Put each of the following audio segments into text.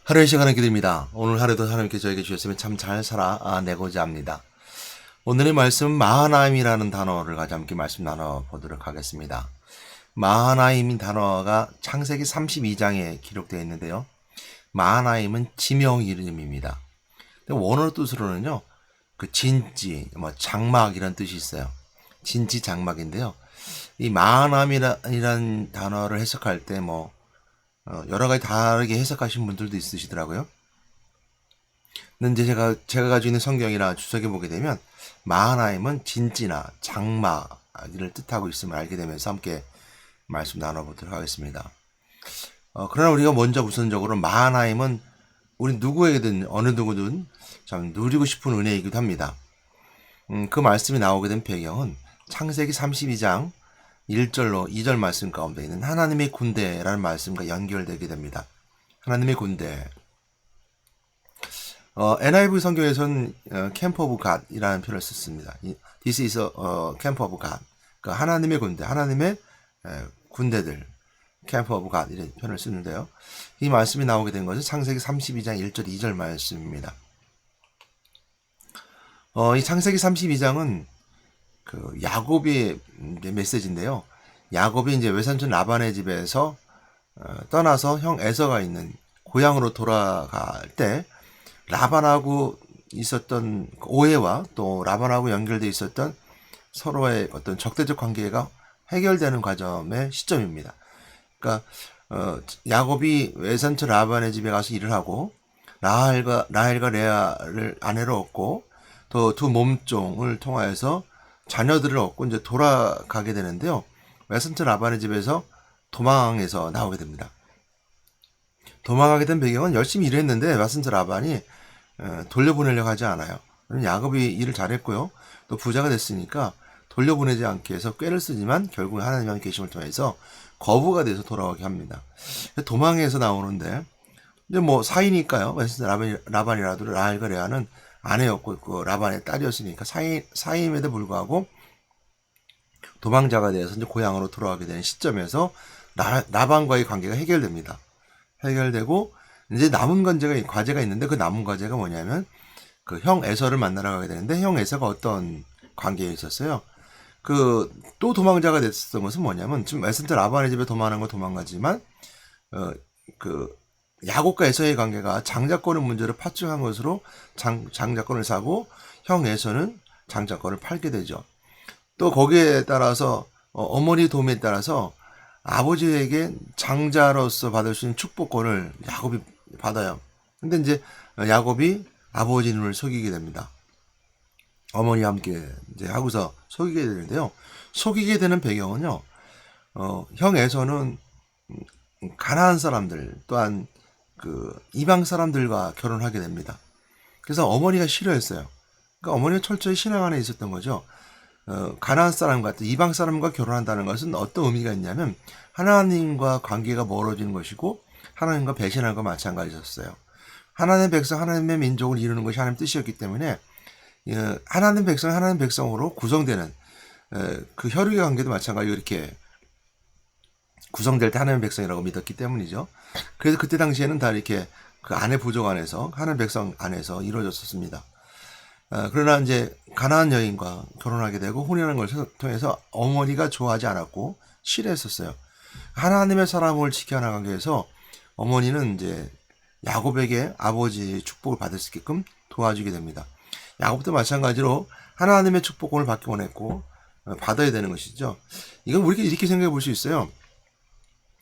하루의 시간을 기도입니다. 오늘 하루도 하나님께 저에게 주셨으면 참 잘 살아내고자 합니다. 오늘의 말씀은 마하나임이라는 단어를 가지고 함께 말씀 나눠보도록 하겠습니다. 마하나임인 단어가 창세기 32장에 기록되어 있는데요. 마하나임은 지명 이름입니다. 원어로 뜻으로는요, 그 진지, 장막 이런 뜻이 있어요. 진지 장막인데요. 이 마하나임이라는 단어를 해석할 때 여러 가지 다르게 해석하신 분들도 있으시더라고요. 근데 이제 제가 가지고 있는 성경이나 주석에 보게 되면 마하나임은 진지나 장막을 뜻하고 있음을 알게 되면서 함께 말씀 나눠보도록 하겠습니다. 그러나 우리가 먼저 우선적으로 마하나임은 우리 누구에게든 어느 누구든 참 누리고 싶은 은혜이기도 합니다. 그 말씀이 나오게 된 배경은 창세기 32장 1절로 2절 말씀 가운데 있는 하나님의 군대라는 말씀과 연결되게 됩니다. 하나님의 군대. NIV 성경에서는 Camp of God이라는 표현을 썼습니다. This is a Camp of God. 그러니까 하나님의 군대, 하나님의 군대들, Camp of God 이런 표현을 쓰는데요. 이 말씀이 나오게 된 것은 창세기 32장 1절, 2절 말씀입니다. 이 창세기 32장은 그 야곱의 메시지인데요. 야곱이 이제 외삼촌 라반의 집에서 떠나서 형 에서가 있는 고향으로 돌아갈 때 라반하고 있었던 오해와 또 라반하고 연결되어 있었던 서로의 어떤 적대적 관계가 해결되는 과정의 시점입니다. 그러니까 야곱이 외삼촌 라반의 집에 가서 일을 하고 라헬과 레아를 아내로 얻고 또 두 몸종을 통하여서 자녀들을 얻고 이제 돌아가게 되는데요. 외삼촌 라반의 집에서 도망해서 나오게 됩니다. 도망하게 된 배경은 열심히 일했는데 외삼촌 라반이 돌려보내려고 하지 않아요. 야곱이 일을 잘했고요. 또 부자가 됐으니까 돌려보내지 않기 위해서 꾀를 쓰지만 결국 하나님의 계심을 통해서 거부가 돼서 돌아오게 합니다. 도망해서 나오는데 이제 사이니까요. 외삼촌 라반이라도 라헬과 레아는 아내였고 그 라반의 딸이었으니까 사이임에도 불구하고 도망자가 되어서 이제 고향으로 돌아가게 되는 시점에서 라반과의 관계가 해결됩니다. 해결되고 이제 남은 과제가 있는데 그 남은 과제가 뭐냐면 그 형 에서를 만나러 가게 되는데 형 에서가 어떤 관계에 있었어요. 그 또 도망자가 됐었던 것은 뭐냐면 지금 외삼촌 라반의 집에 도망하는 건 도망가지만 그 야곱과 에서의 관계가 장자권의 문제를 파충한 것으로 장자권을 사고 형 에서는 장자권을 팔게 되죠. 또 거기에 따라서 어머니 도움에 따라서 아버지에게 장자로서 받을 수 있는 축복권을 야곱이 받아요. 근데 이제 야곱이 아버지 눈을 속이게 됩니다. 어머니와 함께 이제 하고서 속이게 되는데요. 속이게 되는 배경은요. 형 에서는 가나안 사람들 또한 그 이방 사람들과 결혼하게 됩니다. 그래서 어머니가 싫어했어요. 그러니까 어머니가 철저히 신앙 안에 있었던 거죠. 가나안 사람과 이방 사람과 결혼한다는 것은 어떤 의미가 있냐면 하나님과 관계가 멀어지는 것이고 하나님과 배신한 것과 마찬가지였어요. 하나님의 백성, 하나님의 민족을 이루는 것이 하나님 뜻이었기 때문에 하나님 백성, 하나님 백성으로 구성되는 그 혈육의 관계도 마찬가지로 이렇게 구성될 때 하나님의 백성이라고 믿었기 때문이죠. 그래서 그때 당시에는 다 이렇게 그 아내 부족 안에서 하나님 백성 안에서 이루어졌었습니다. 그러나 이제 가나안 여인과 결혼하게 되고 혼인하는 걸 통해서 어머니가 좋아하지 않았고 싫어했었어요. 하나님의 사람을 지켜나가기 위해서 어머니는 이제 야곱에게 아버지의 축복을 받을 수 있게끔 도와주게 됩니다. 야곱도 마찬가지로 하나님의 축복을 받기 원했고 받아야 되는 것이죠. 이건 우리가 이렇게 생각해 볼 수 있어요.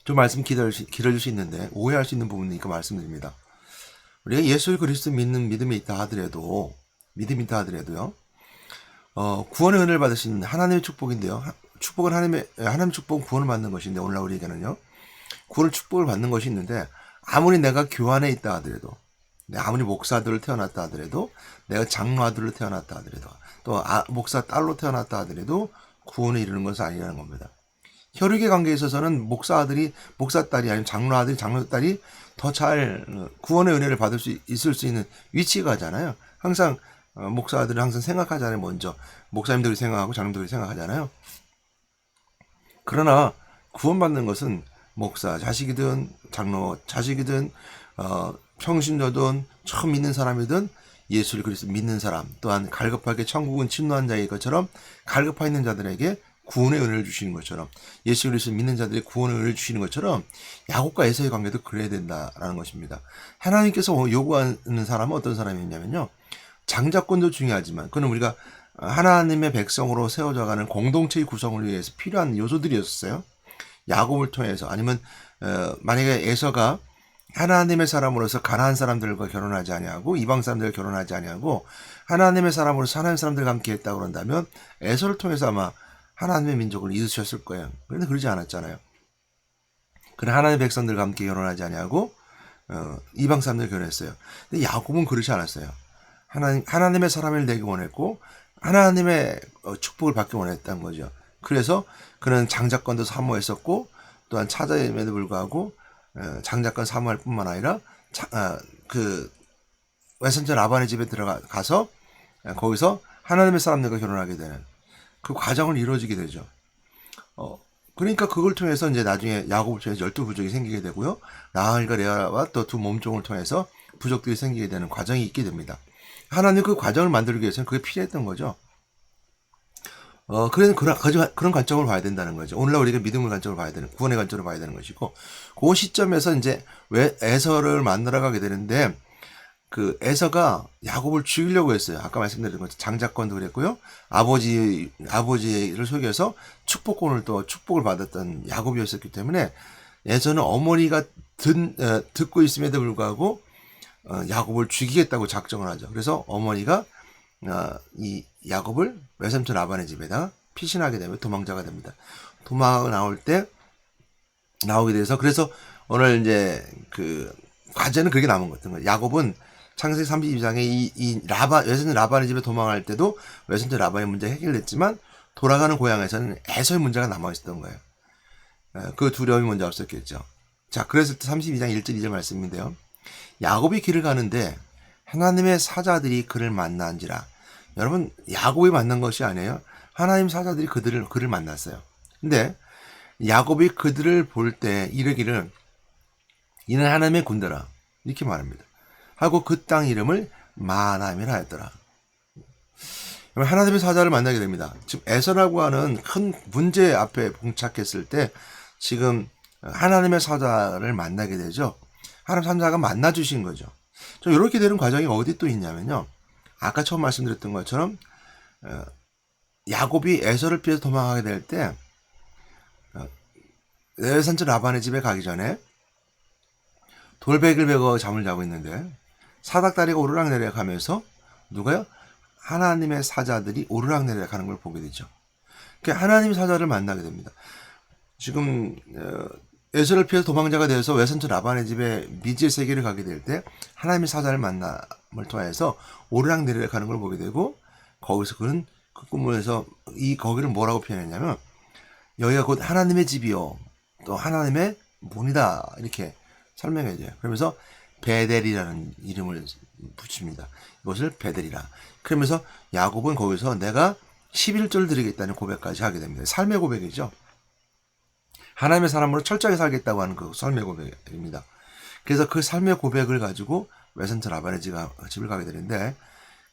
좀 말씀 길어질 수 있는데 오해할 수 있는 부분이니까 말씀드립니다. 우리가 예수 그리스도 믿는 믿음이 있다 하더라도요. 구원의 은혜를 받을 수 있는 하나님의 축복인데요. 축복은 하나님의 축복은 구원을 받는 것인데 오늘날 우리에게는요. 구원을 축복을 받는 것이 있는데 아무리 내가 교환에 있다 하더라도 아무리 목사들을 태어났다 하더라도 내가 장로 아들로 태어났다 하더라도 또 목사 딸로 태어났다 하더라도 구원을 이루는 것은 아니라는 겁니다. 혈육의 관계에 있어서는 목사 딸이 아니면 장로 아들이, 장로 딸이 더 잘 구원의 은혜를 받을 수 있을 수 있는 위치가잖아요. 항상 목사들은 항상 생각하잖아요. 먼저 목사님들이 생각하고 장로들이 생각하잖아요. 그러나 구원받는 것은 목사 자식이든 장로 자식이든 평신도든 처음 믿는 사람이든 예수를 그리스도 믿는 사람, 또한 갈급하게 천국은 침노한 자의 것처럼 갈급하 있는 자들에게 구원의 은혜를 주시는 것처럼, 예수 그리스도 믿는 자들이 구원의 은혜를 주시는 것처럼 야곱과 에서의 관계도 그래야 된다라는 것입니다. 하나님께서 요구하는 사람은 어떤 사람이냐면요, 장자권도 중요하지만 그는 우리가 하나님의 백성으로 세워져가는 공동체의 구성을 위해서 필요한 요소들이었어요. 야곱을 통해서, 아니면 만약에 에서가 하나님의 사람으로서 가나안 사람들과 결혼하지 아니하고 이방 사람들과 결혼하지 아니하고 하나님의 사람으로서 하나님 사람들과 함께 했다고 그런다면 에서를 통해서 아마 하나님의 민족을 이으셨을 거예요. 그런데 그러지 않았잖아요. 그는 하나님의 백성들과 함께 결혼하지 아니하고 이방 사람들 결혼했어요. 근데 야곱은 그렇지 않았어요. 하나님의 사람을 되기 원했고 하나님의 축복을 받기 원했다는 거죠. 그래서 그는 장자권도 사모했었고, 또한 차자임에도 불구하고 장자권 사모할 뿐만 아니라 그 외손자 라반의 집에 들어가서 거기서 하나님의 사람들과 결혼하게 되는 그 과정을 이루어지게 되죠. 그러니까 그걸 통해서 이제 나중에 야곱을 통해서 12부족이 생기게 되고요. 라헬과 레아와 또 두 몸종을 통해서 부족들이 생기게 되는 과정이 있게 됩니다. 하나님 그 과정을 만들기 위해서는 그게 필요했던 거죠. 그런 관점을 봐야 된다는 거죠. 오늘날 우리가 믿음의 관점을 봐야 되는, 구원의 관점을 봐야 되는 것이고, 그 시점에서 이제 왜 에서를 만나러 가게 되는데, 그 에서가 야곱을 죽이려고 했어요. 아까 말씀드린 것처럼 장자권도 그랬고요. 아버지를 속여서 축복을 받았던 야곱이었기 때문에 에서는 어머니가 듣고 있음에도 불구하고 야곱을 죽이겠다고 작정을 하죠. 그래서 어머니가 이 야곱을 외삼촌 라반의 집에다가 피신하게 되면 도망자가 됩니다. 나오게 돼서, 그래서 오늘 이제 그 과제는 그게 남은 거예요. 야곱은 창세기 32장에 외삼촌 라반의 집에 도망할 때도 외삼촌 라반의 문제가 해결됐지만 돌아가는 고향에서는 에서의 문제가 남아있었던 거예요. 그 두려움이 먼저 없었겠죠. 자, 그래서 32장 1절 2절 말씀인데요. 야곱이 길을 가는데 하나님의 사자들이 그를 만난지라. 여러분, 야곱이 만난 것이 아니에요. 하나님 사자들이 그를 만났어요. 근데 야곱이 그들을 볼 때 이르기를 이는 하나님의 군대라 이렇게 말합니다. 하고 그 땅 이름을 마하나임이라 하였더라. 하나님의 사자를 만나게 됩니다. 지금 에서라고 하는 큰 문제 앞에 봉착했을 때 지금 하나님의 사자를 만나게 되죠. 하나님 사자가 만나주신 거죠. 좀 이렇게 되는 과정이 어디 또 있냐면요. 아까 처음 말씀드렸던 것처럼 야곱이 에서를 피해서 도망가게 될 때 외삼촌 라반의 집에 가기 전에 돌베개를 베고 잠을 자고 있는데 사닥다리가 오르락내리락 하면서 누가요? 하나님의 사자들이 오르락내리락 하는 걸 보게 되죠. 그러니까 하나님의 사자를 만나게 됩니다. 지금 에서를 피해서 도망자가 되어서 외삼촌 라반의 집에 미지의 세계를 가게 될 때 하나님의 사자를 만남을 통해서 오르락내리락 하는 걸 보게 되고, 거기서 그는 그 꿈에서 거기를 뭐라고 표현했냐면 여기가 곧 하나님의 집이요 또 하나님의 문이다 이렇게 설명해줘요. 그러면서 베델이라는 이름을 붙입니다. 이것을 베델이라. 그러면서 야곱은 거기서 내가 11조를 드리겠다는 고백까지 하게 됩니다. 삶의 고백이죠. 하나님의 사람으로 철저하게 살겠다고 하는 그 삶의 고백입니다. 그래서 그 삶의 고백을 가지고 외삼촌 라반의 집을 가게 되는데,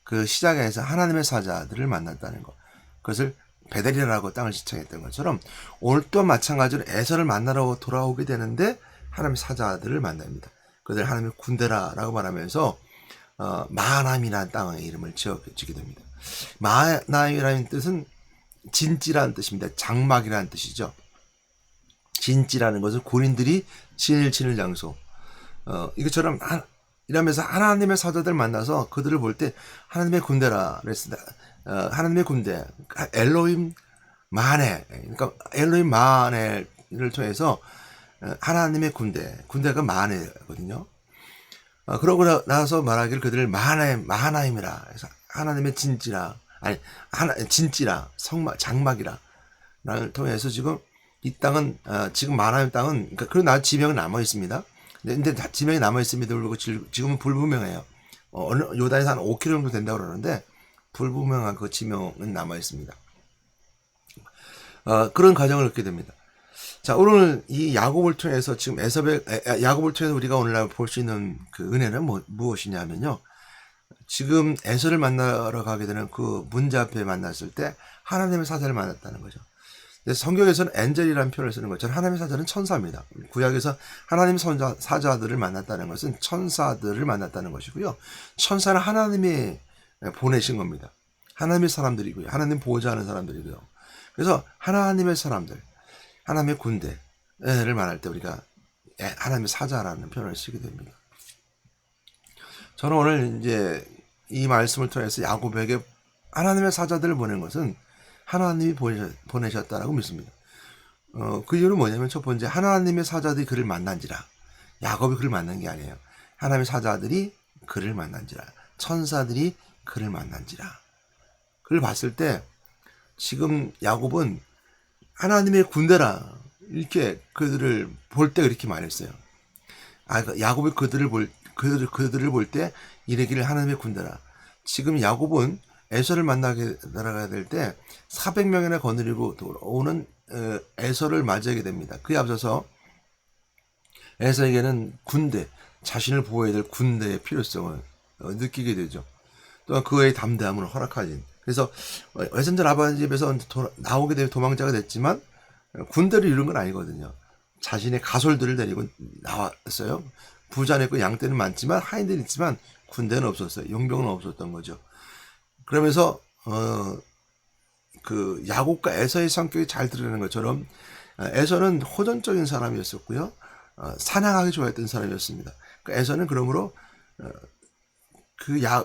그 시작에서 하나님의 사자들을 만났다는 것, 그것을 베델이라고 땅을 지칭했던 것처럼 오늘 또 마찬가지로 에서를 만나러 돌아오게 되는데 하나님의 사자들을 만납니다. 그들 하나님의 군대라고 말하면서 마하나임이라는 땅의 이름을 지게 됩니다. 마하나임이라는 뜻은 진지라는 뜻입니다. 장막이라는 뜻이죠. 진지라는 것은 고린들이 진을 치는 장소. 이것처럼 이러면서 하나님의 사자들 만나서 그들을 볼 때 하나님의 군대라 그랬습니다. 하나님의 군대, 엘로힘 마네, 그러니까 엘로힘 마네를 통해서 하나님의 군대가 마네거든요. 그러고 나서 말하기를 그들을 마하나임이라, 그래서 하나님의 진지라, 장막이라 를 통해서 지금 이 땅은 지금 마하나임 땅은 그리고 나 지명은 남아 있습니다. 근데 지명이 남아 있음에도 불구하고 지금은 불분명해요. 요단에서 한 5km 정도 된다고 그러는데 불분명한 그 지명은 남아 있습니다. 그런 과정을 겪게 됩니다. 자, 오늘 이 야곱을 통해서 지금 야곱을 통해서 우리가 오늘날 볼 수 있는 그 은혜는 무엇이냐면요. 지금 에서를 만나러 가게 되는 그 문제 앞에 만났을 때 하나님의 사자를 만났다는 거죠. 성경에서는 엔젤이라는 표현을 쓰는 것처럼 하나님의 사자는 천사입니다. 구약에서 하나님의 사자들을 만났다는 것은 천사들을 만났다는 것이고요. 천사는 하나님이 보내신 겁니다. 하나님의 사람들이고요. 하나님 보호자하는 사람들이고요. 그래서 하나님의 사람들, 하나님의 군대를 말할 때 우리가 하나님의 사자라는 표현을 쓰게 됩니다. 저는 오늘 이제 이 말씀을 통해서 야곱에게 하나님의 사자들을 보낸 것은 하나님이 보내셨다라고 믿습니다. 그 이유는 뭐냐면 첫 번째, 하나님의 사자들이 그를 만난지라. 야곱이 그를 만난 게 아니에요. 하나님의 사자들이 그를 만난지라. 천사들이 그를 만난지라. 그를 봤을 때 지금 야곱은 하나님의 군대라 이렇게 그들을 볼 때 그렇게 말했어요. 야곱이 그들을 볼 때 이르기를 하나님의 군대라. 지금 야곱은 에서를 만나게 날아가야 될 때 400명이나 거느리고 오는 에서를 맞이하게 됩니다. 그에 앞서서 에서에게는 군대, 자신을 보호해야 될 군대의 필요성을 느끼게 되죠. 또한 그의 담대함을 허락하진. 그래서 외삼촌 아버지 집에서 나오게 되면 도망자가 됐지만 군대를 이룬 건 아니거든요. 자신의 가솔들을 데리고 나왔어요. 부자는 있고 양떼는 많지만 하인들이 있지만 군대는 없었어요. 용병은 없었던 거죠. 그러면서 그 야곱과 에서의 성격이 잘 드러나는 것처럼 에서는 호전적인 사람이었었고요. 사냥하기 좋아했던 사람이었습니다. 에서는 그러므로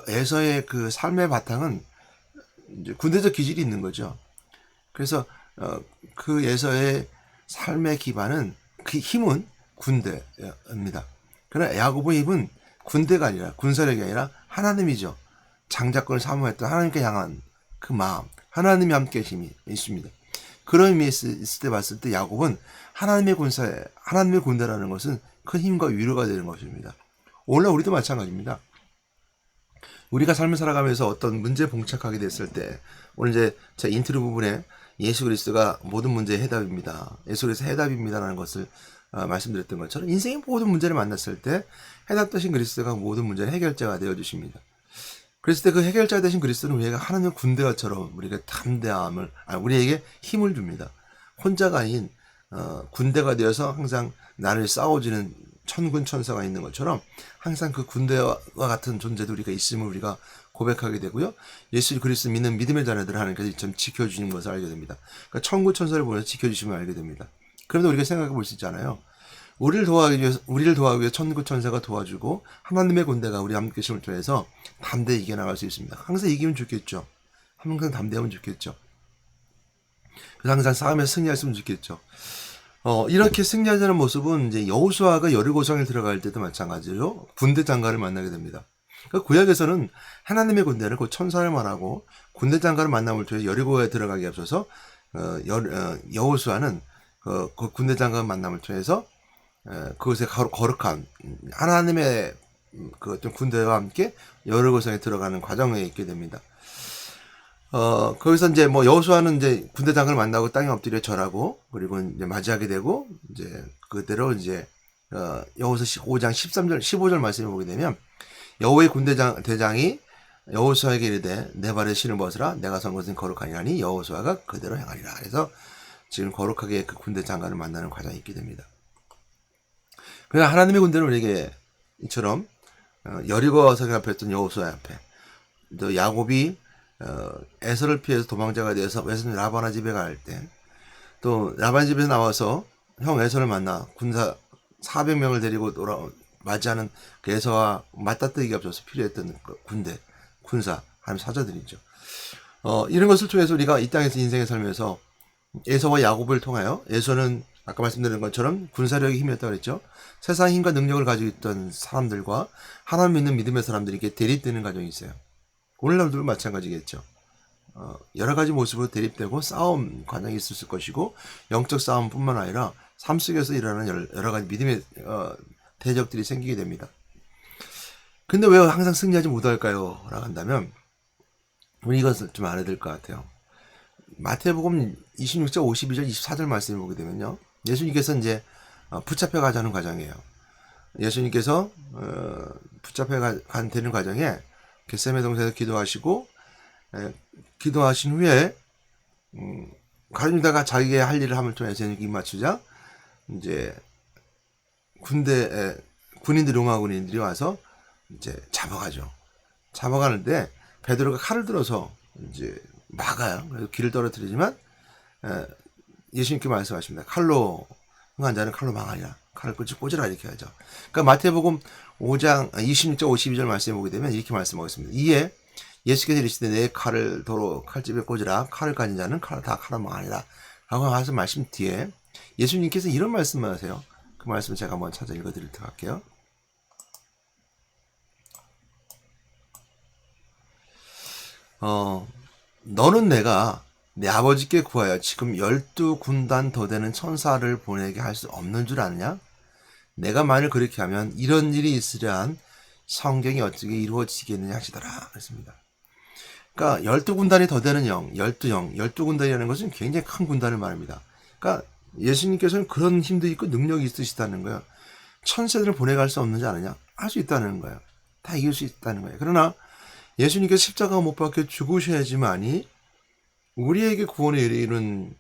에서의 그 삶의 바탕은 이제 군대적 기질이 있는 거죠. 그래서 그 에서의 삶의 기반은 그 힘은 군대입니다. 그러나 야곱의 힘은 군대가 아니라 군사력이 아니라 하나님이죠. 장자권을 사모했던 하나님께 향한 그 마음, 하나님이 함께 힘이 있습니다. 그런 의미에서 있을 때 봤을 때 야곱은 하나님의 군대라는 것은 큰 힘과 위로가 되는 것입니다. 오늘 우리도 마찬가지입니다. 우리가 삶을 살아가면서 어떤 문제에 봉착하게 됐을 때, 오늘 이제 제 인트로 부분에 예수 그리스도가 모든 문제의 해답입니다. 예수 그리스도 해답입니다라는 것을 말씀드렸던 것처럼 인생의 모든 문제를 만났을 때 해답 되신 그리스도가 모든 문제의 해결자가 되어 주십니다. 그랬을 때 그 해결자 되신 그리스도는 우리가 하나님의 군대가처럼 우리가 담대함을, 우리에게 힘을 줍니다. 혼자가 아닌 군대가 되어서 항상 나를 싸워주는 천군 천사가 있는 것처럼 항상 그 군대와 같은 존재도 우리가 있음을 우리가 고백하게 되고요. 예수 그리스도 믿는 믿음의 자녀들 하나님께서 좀 지켜주시는 것을 알게 됩니다. 그러니까 천군 천사를 보내서 지켜주시면 알게 됩니다. 그런데 우리가 생각해 볼 수 있잖아요. 우리를 도와하기 위해 천군 천사가 도와주고 하나님의 군대가 우리 함께 계심을 통해서 담대히 이겨나갈 수 있습니다. 항상 이기면 좋겠죠. 항상 담대하면 좋겠죠. 그래서 항상 싸움에서 승리했으면 좋겠죠. 이렇게 승리하자는 모습은 이제 여호수아가 여리고성에 들어갈 때도 마찬가지로 군대 장관을 만나게 됩니다. 그러니까 구약에서는 하나님의 군대를 그 천사를 말하고 군대 장관을 만남을 통해 여리고에 들어가기 앞서서 여호수아는 그 군대 장관 만남을 통해서 그것에 거룩한 하나님의 그 어떤 군대와 함께 여리고성에 들어가는 과정에 있게 됩니다. 거기서 이제 여호수아는 이제 군대 장관을 만나고 땅에 엎드려 절하고 그리고 이제 맞이하게 되고 이제 그대로 이제 여호수아 5장 13절 15절 말씀을 보게 되면 여호와의 군대 대장이 여호수아에게 이르되 내 발에 신을 벗으라 내가 선 것은 거룩하니라니 여호수아가 그대로 행하리라. 그래서 지금 거룩하게 그 군대 장관을 만나는 과정이 있게 됩니다. 그러니까 하나님의 군대는 우리에게 이처럼 여리고성 앞에 있던 여호수아 앞에 또 야곱이 에서를 피해서 도망자가 되어서 외손 라반의 집에 갈 때 또 라반 집에서 나와서 형 에서를 만나 군사 400명을 데리고 맞이하는 그 에서와 맞닥뜨기가 없어서 필요했던 군대, 군사, 하나님 사자들이죠. 이런 것을 통해서 우리가 이 땅에서 인생에 살면서 에서와 야곱을 통하여 에서는 아까 말씀드린 것처럼 군사력이 힘이었다고 그랬죠. 세상 힘과 능력을 가지고 있던 사람들과 하나님 믿는 믿음의 사람들이 이렇게 대립되는 과정이 있어요. 오늘날도 마찬가지겠죠. 여러 가지 모습으로 대립되고 싸움 과정이 있을 것이고 영적 싸움뿐만 아니라 삶 속에서 일어나는 여러 가지 믿음의 대적들이 생기게 됩니다. 근데 왜 항상 승리하지 못할까요? 라고 한다면 우리 이것을 좀 알아야 될 것 같아요. 마태복음 26장 52절 24절 말씀을 보게 되면요. 예수님께서 이제 붙잡혀 가자는 과정이에요. 예수님께서 붙잡혀 되는 과정에 겟세마네 동산에서 기도하시고 기도하신 후에 가룟 유다가 자기의 할 일을 함을 통해서 입 맞추자 이제 군인들 로마 군인들이 와서 이제 잡아가죠. 잡아가는데 베드로가 칼을 들어서 이제 막아요. 그래서 길을 떨어뜨리지만 예수님께 말씀하십니다. 칼로 흥한 자는 칼로 망하리라. 칼을 꽂으라 이렇게 하죠. 그러니까 마태복음 5장 26절 52절 말씀해 보게 되면 이렇게 말씀하겠습니다. 이에 예수께서 이르시되 내 칼을 도로 칼집에 꽂으라. 칼을 가진 자는 다 칼로 망하리라. 라고 하신 말씀 뒤에 예수님께서 이런 말씀을 하세요. 그 말씀을 제가 한번 찾아 읽어드리도록 할게요. 너는 내가 내 아버지께 구하여 지금 12군단 더 되는 천사를 보내게 할 수 없는 줄 아느냐? 내가 만일 그렇게 하면 이런 일이 있으려 한 성경이 어떻게 이루어지겠느냐 하시더라. 그랬습니다. 그러니까 12군단이 더 되는 12군단이라는 것은 굉장히 큰 군단을 말합니다. 그러니까 예수님께서는 그런 힘도 있고 능력이 있으시다는 거예요. 천사들을 보내갈 수 없는지 않느냐? 할 수 있다는 거예요. 다 이길 수 있다는 거예요. 그러나 예수님께서 십자가 못 박혀 죽으셔야지만이 우리에게 구원을 이루는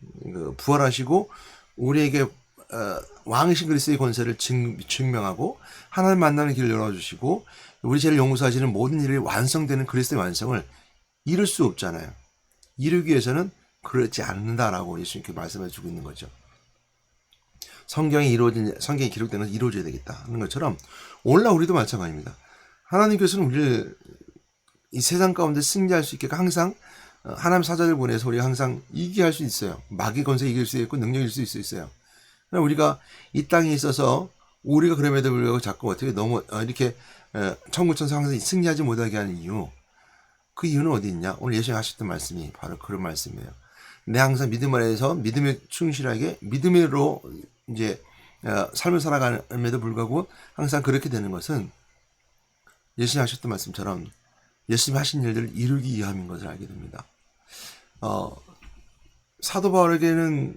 부활하시고 우리에게 왕이신 그리스도의 권세를 증명하고 하나님 만나는 길을 열어주시고 우리 죄를 용서하시는 모든 일이 완성되는 그리스도의 완성을 이룰 수 없잖아요. 이루기 위해서는 그렇지 않는다라고 예수님께 말씀해 주고 있는 거죠. 성경이 기록된 것은 이루어져야 되겠다 하는 것처럼 오늘날 우리도 마찬가지입니다. 하나님께서는 우리를 이 세상 가운데 승리할 수 있게 항상 하나님 사자를 보내서 우리가 항상 이기게 할 수 있어요. 마귀 권세 이길 수 있고 능력일 수 있어요. 그러나 우리가 이 땅에 있어서 우리가 그럼에도 불구하고 자꾸 어떻게 너무 이렇게 천구천사 항상 승리하지 못하게 하는 이유, 그 이유는 어디 있냐? 오늘 예수님 하셨던 말씀이 바로 그런 말씀이에요. 내 항상 믿음 안에서 믿음에 충실하게 믿음으로 이제 삶을 살아감에도 불구하고 항상 그렇게 되는 것은 예수님 하셨던 말씀처럼 예수님 하신 일들을 이루기 위함인 것을 알게 됩니다. 사도 바울에게는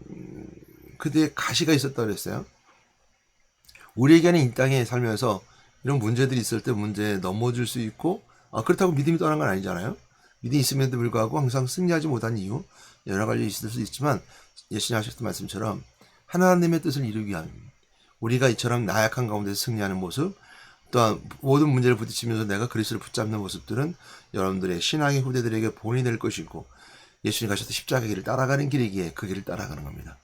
그대의 가시가 있었다고 그랬어요. 우리에게는 이 땅에 살면서 이런 문제들이 있을 때 문제에 넘어질 수 있고 그렇다고 믿음이 떠난 건 아니잖아요. 믿음이 있음에도 불구하고 항상 승리하지 못한 이유 여러 가지 있을 수 있지만 예수님 하셨던 말씀처럼 하나님의 뜻을 이루기 위함입니다. 우리가 이처럼 나약한 가운데서 승리하는 모습 또한 모든 문제를 부딪히면서 내가 그리스도를 붙잡는 모습들은 여러분들의 신앙의 후대들에게 본이 될 것이고 예수님 가셨던 십자가 길을 따라가는 길이기에 그 길을 따라가는 겁니다.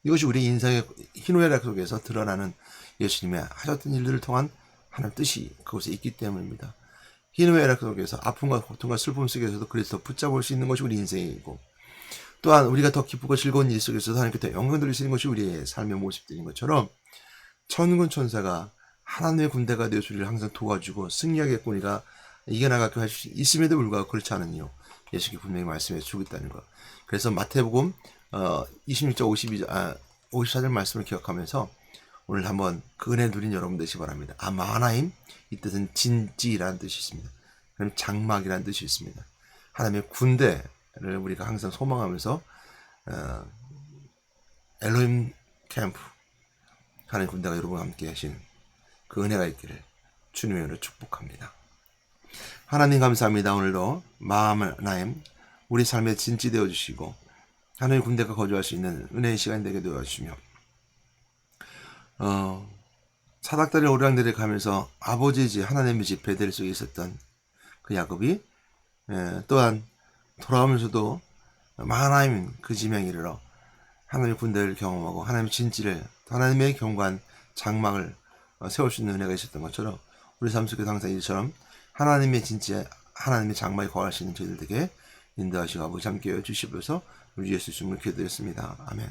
이것이 우리 인생의 희노애락 속에서 드러나는 예수님의 하셨던 일들을 통한 하나님 뜻이 그곳에 있기 때문입니다. 희노애락 속에서 아픔과 고통과 슬픔 속에서도 그리스도 붙잡을 수 있는 것이 우리 인생이고 또한 우리가 더 기쁘고 즐거운 일 속에서도 하나님께 더 영광 돌릴 수 있는 것이 우리의 삶의 모습들인 것처럼 천군 천사가 하나님의 군대가 되어서 우리를 항상 도와주고 승리하겠고 우리가 이겨나가게 할 수 있음에도 불구하고 그렇지 않은 이유 예수님이 분명히 말씀해 주고 있다는 것. 그래서 마태복음 26절 54절 말씀을 기억하면서 오늘 한번 그 은혜 누린 여러분 되시기 바랍니다. 마하나임 이 뜻은 진지라는 뜻이 있습니다. 그럼 장막이라는 뜻이 있습니다. 하나님의 군대를 우리가 항상 소망하면서 엘로힘 캠프 하나님의 군대가 여러분과 함께 하신 그 은혜가 있기를 주님의 이름으로 축복합니다. 하나님 감사합니다. 오늘도 마하나임 우리 삶에 진지되어 주시고 하나님의 군대가 거주할 수 있는 은혜의 시간이 되게 되어주시며 사닥다리 오르락내리 가면서 아버지의 집 하나님의 집 베델 속에 있었던 그 야곱이 또한 돌아오면서도 마하나임 그 지명에 이르러 하나님의 군대를 경험하고 하나님의 진지를 하나님의 경관 장막을 세울 수 있는 은혜가 있었던 것처럼 우리 삶 속에도 항상 이처럼 하나님의 진지에 하나님의 장막에 거할 수 있는 저희들에게 인도하시고 아버지 함께 해주시옵소서. 우리 예수 이름으로 기도드렸습니다. 아멘.